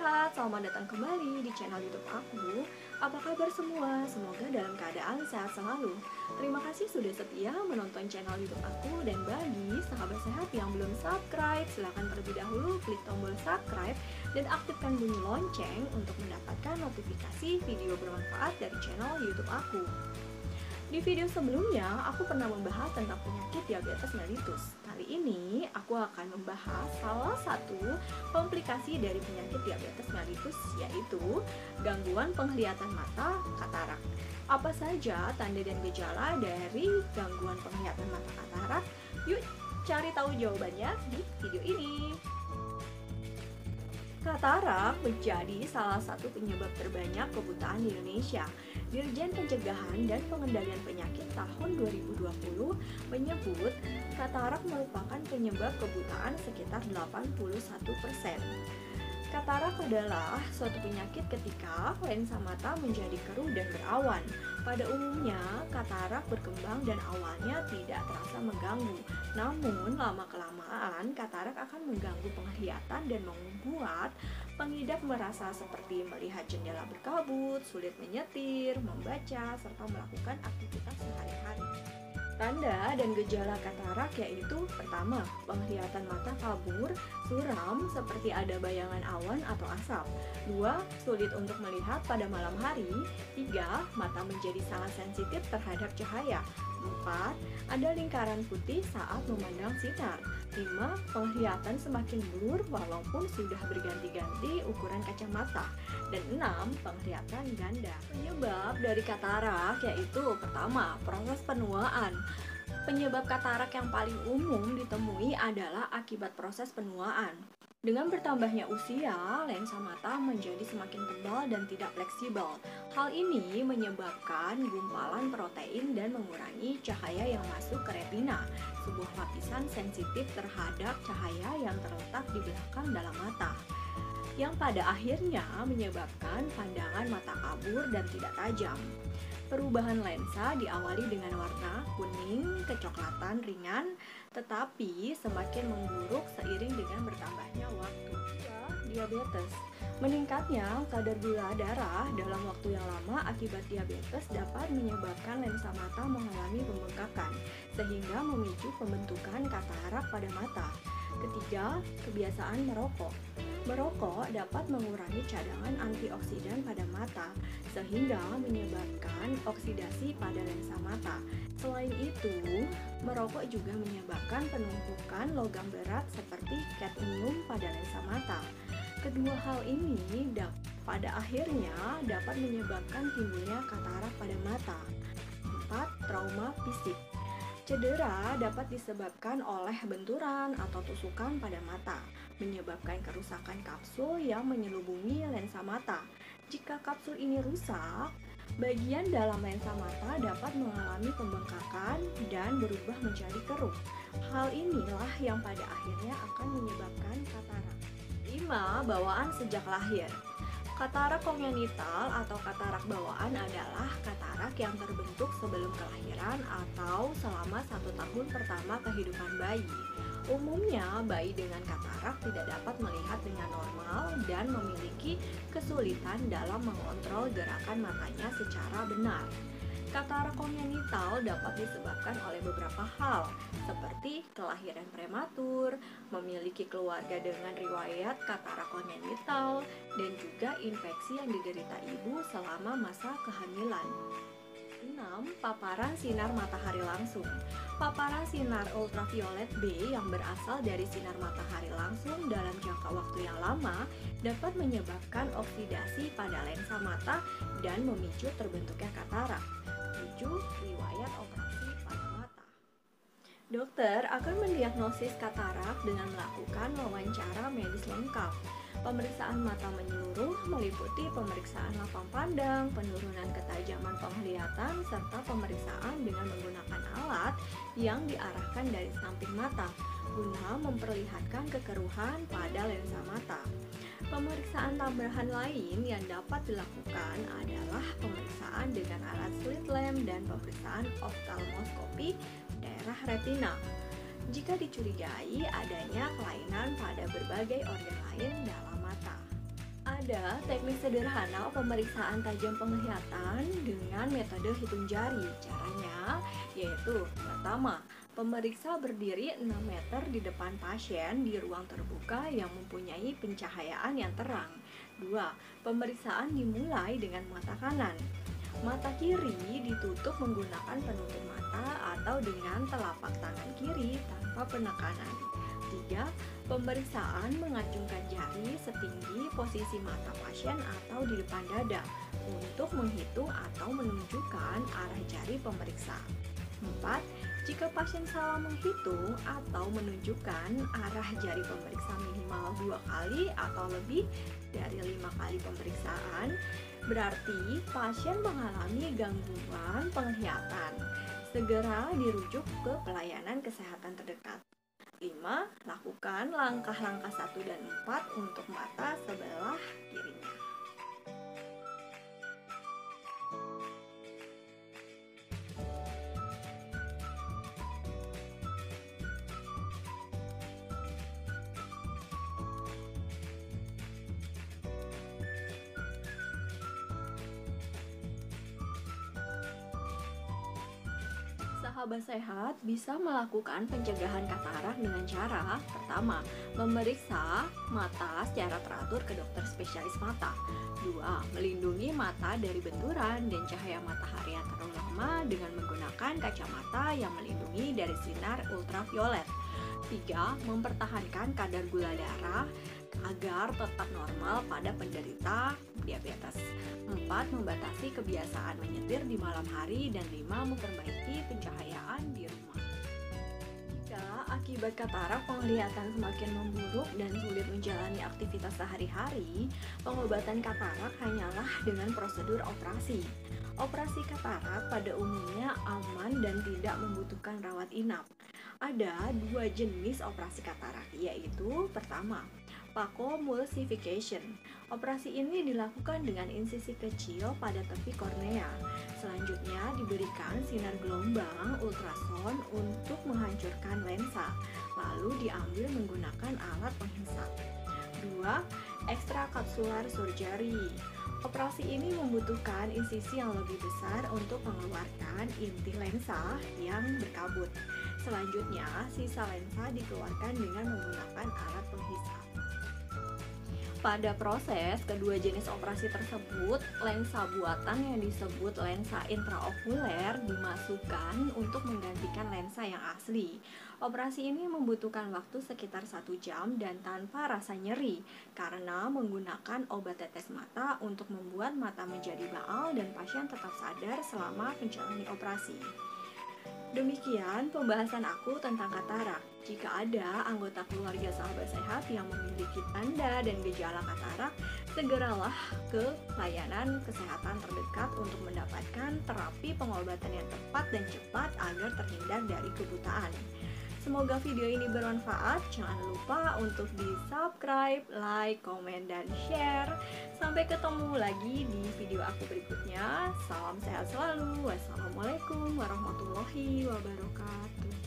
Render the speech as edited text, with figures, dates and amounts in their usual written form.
sobat, selamat datang kembali di channel YouTube aku. Apa kabar semua? Semoga dalam keadaan sehat selalu. Terima kasih sudah setia menonton channel YouTube aku, dan bagi sahabat sehat yang belum subscribe, silahkan terlebih dahulu klik tombol subscribe dan aktifkan bunyi lonceng untuk mendapatkan notifikasi video bermanfaat dari channel YouTube aku. Di video sebelumnya, aku pernah membahas tentang penyakit diabetes mellitus. Kali ini, aku akan membahas salah satu komplikasi dari penyakit diabetes mellitus, yaitu gangguan penglihatan mata, katarak. Apa saja tanda dan gejala dari gangguan penglihatan mata katarak? Yuk cari tahu jawabannya di video ini. Katarak menjadi salah satu penyebab terbanyak kebutaan di Indonesia. Dirjen Pencegahan dan Pengendalian Penyakit tahun 2020 menyebut katarak merupakan penyebab kebutaan sekitar 81%. Katarak adalah suatu penyakit ketika lensa mata menjadi keruh dan berawan. Pada umumnya, katarak berkembang dan awalnya tidak terasa mengganggu. Namun, lama-kelamaan, katarak akan mengganggu penglihatan dan membuat pengidap merasa seperti melihat jendela berkabut, sulit menyetir, membaca, serta melakukan aktivitas sehari-hari. Tanda dan gejala katarak yaitu: pertama, penglihatan mata kabur, suram seperti ada bayangan awan atau asap. 2. Sulit untuk melihat pada malam hari. 3. Mata menjadi sangat sensitif terhadap cahaya. 4. Ada lingkaran putih saat memandang sinar. 5. Penglihatan semakin blur walaupun sudah berganti-ganti ukuran kacamata. Dan 6. Penglihatan ganda. Penyebab dari katarak yaitu: pertama, proses penuaan. Penyebab katarak yang paling umum ditemui adalah akibat proses penuaan. Dengan bertambahnya usia, lensa mata menjadi semakin tebal dan tidak fleksibel. Hal ini menyebabkan gumpalan protein dan mengurangi cahaya yang masuk ke retina, sebuah lapisan sensitif terhadap cahaya yang terletak di belakang dalam mata, yang pada akhirnya menyebabkan pandangan mata kabur dan tidak tajam. Perubahan lensa diawali dengan warna kuning kecoklatan ringan, tetapi semakin memburuk seiring dengan bertambahnya waktu. Diabetes. Meningkatnya kadar gula darah dalam waktu yang lama akibat diabetes dapat menyebabkan lensa mata mengalami pembengkakan, sehingga memicu pembentukan katarak pada mata. Ketiga, kebiasaan merokok. Merokok dapat mengurangi cadangan antioksidan pada mata, sehingga menyebabkan oksidasi pada lensa mata. Selain itu, merokok juga menyebabkan penumpukan logam berat seperti kadmium pada lensa mata. Kedua hal ini pada akhirnya dapat menyebabkan timbulnya katarak pada mata. 4. Trauma fisik. Cedera dapat disebabkan oleh benturan atau tusukan pada mata, menyebabkan kerusakan kapsul yang menyelubungi lensa mata. Jika kapsul ini rusak, bagian dalam lensa mata dapat mengalami pembengkakan dan berubah menjadi keruh. Hal inilah yang pada akhirnya akan menyebabkan katarak. 5. Bawaan sejak lahir. Katarak kongenital atau katarak bawaan adalah katarak yang terbentuk sebelum kelahiran atau selama 1 tahun pertama kehidupan bayi. Umumnya, bayi dengan katarak tidak dapat melihat dengan normal dan memiliki kesulitan dalam mengontrol gerakan matanya secara benar. Katarak kongenital dapat disebabkan oleh beberapa hal, seperti kelahiran prematur, memiliki keluarga dengan riwayat katarak kongenital, dan juga infeksi yang diderita ibu selama masa kehamilan. 6. Paparan sinar matahari langsung. Paparan sinar ultraviolet B yang berasal dari sinar matahari langsung dalam jangka waktu yang lama dapat menyebabkan oksidasi pada lensa mata dan memicu terbentuknya katarak. 7. Riwayat operasi pada mata. Dokter akan mendiagnosis katarak dengan melakukan wawancara medis lengkap. Pemeriksaan mata menyeluruh meliputi pemeriksaan lapang pandang, penurunan ketajaman penglihatan, serta pemeriksaan dengan menggunakan alat yang diarahkan dari samping mata guna memperlihatkan kekeruhan pada lensa mata. Pemeriksaan tambahan lain yang dapat dilakukan adalah pemeriksaan dengan alat slit lamp dan pemeriksaan oftalmoskopi daerah retina. Jika dicurigai adanya kelainan pada berbagai organ lain dalam mata. Ada teknik sederhana pemeriksaan tajam penglihatan dengan metode hitung jari. Caranya yaitu pertama, pemeriksa berdiri 6 meter di depan pasien di ruang terbuka yang mempunyai pencahayaan yang terang. 2. Pemeriksaan dimulai dengan mata kanan. Mata kiri ditutup menggunakan penutup mata atau dengan telapak tangan kiri tanpa penekanan. 3. Pemeriksaan mengacungkan jari setinggi posisi mata pasien atau di depan dada untuk menghitung atau menunjukkan arah jari pemeriksa. 4. Jika pasien salah menghitung atau menunjukkan arah jari pemeriksa minimal 2 kali atau lebih dari 5 kali pemeriksaan, berarti pasien mengalami gangguan penglihatan. Segera dirujuk ke pelayanan kesehatan terdekat. 5. Lakukan langkah-langkah 1 dan 4 untuk mata sebelah kirinya. Sahabat sehat bisa melakukan pencegahan katarak dengan cara pertama, memeriksa mata secara teratur ke dokter spesialis mata. 2. Melindungi mata dari benturan dan cahaya matahari yang terlalu lama dengan menggunakan kacamata yang melindungi dari sinar ultraviolet. 3. Mempertahankan kadar gula darah agar tetap normal pada penderita diabetes. 4. Membatasi kebiasaan menyetir di malam hari. Dan 5. Memperbaiki pencahayaan di rumah. Jika akibat katarak penglihatan semakin memburuk dan sulit menjalani aktivitas sehari-hari, pengobatan katarak hanyalah dengan prosedur operasi. Operasi katarak pada umumnya aman dan tidak membutuhkan rawat inap. Ada 2 jenis operasi katarak, yaitu pertama, phacoemulsification. Operasi ini dilakukan dengan insisi kecil pada tepi kornea. Selanjutnya diberikan sinar gelombang ultrason untuk menghancurkan lensa, lalu diambil menggunakan alat penghisap. 2. Extracapsular surgery. Operasi ini membutuhkan insisi yang lebih besar untuk mengeluarkan inti lensa yang berkabut. Selanjutnya, sisa lensa dikeluarkan dengan menggunakan alat penghisap. Pada proses kedua jenis operasi tersebut, lensa buatan yang disebut lensa intraokuler dimasukkan untuk menggantikan lensa yang asli. Operasi ini membutuhkan waktu sekitar 1 jam dan tanpa rasa nyeri karena menggunakan obat tetes mata untuk membuat mata menjadi baal dan pasien tetap sadar selama menjalani operasi. Demikian pembahasan aku tentang katarak. Jika ada anggota keluarga sahabat sehat yang memiliki tanda dan gejala katarak, segeralah ke layanan kesehatan terdekat untuk mendapatkan terapi pengobatan yang tepat dan cepat agar terhindar dari kebutaan. Semoga video ini bermanfaat. Jangan lupa untuk di-subscribe, like, komen, dan share. Sampai ketemu lagi di video aku berikutnya. Salam sehat selalu. Wassalamualaikum warahmatullahi wabarakatuh.